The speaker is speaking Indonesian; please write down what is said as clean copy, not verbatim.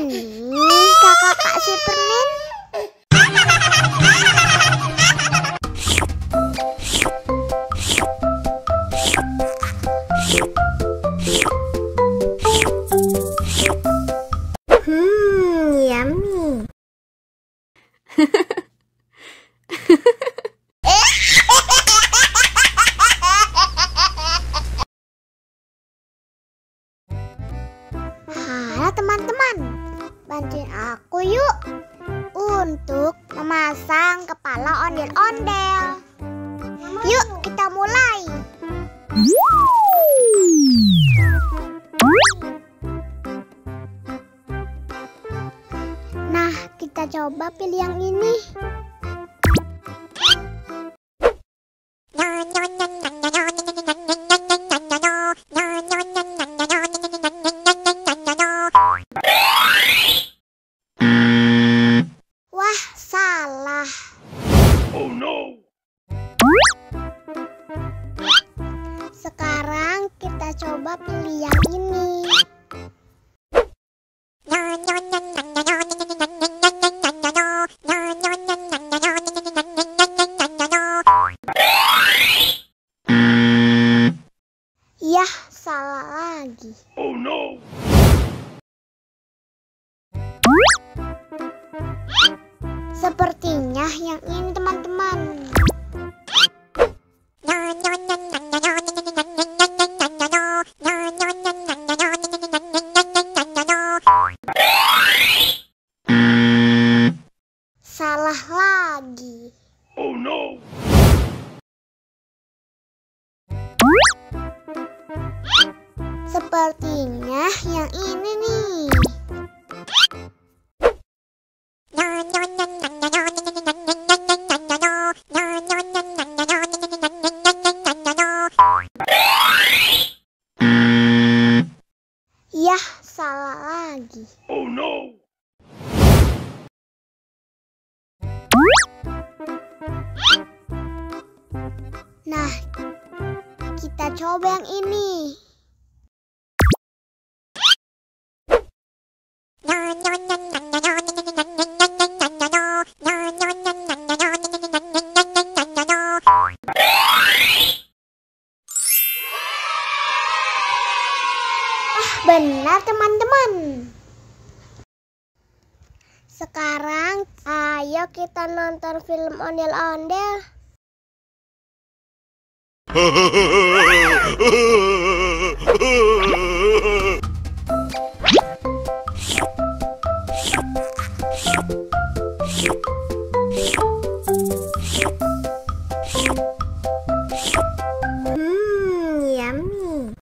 Ini kakak Kak Superman. Yummy. Halo teman-teman, bantuin aku yuk untuk memasang kepala ondel-ondel. Yuk kita mulai. Nah, kita coba pilih yang ini. Wah, salah. Oh no. Sekarang kita coba pilih yang ini. Yah, salah lagi. Oh no. Sepertinya yang ini teman-teman. Salah lagi. Oh no. Sepertinya yang ini nih. Yah, salah lagi. Oh no. Nah, kita coba yang ini. Benar teman-teman. Sekarang ayo kita nonton film ondel-ondel. Yummy.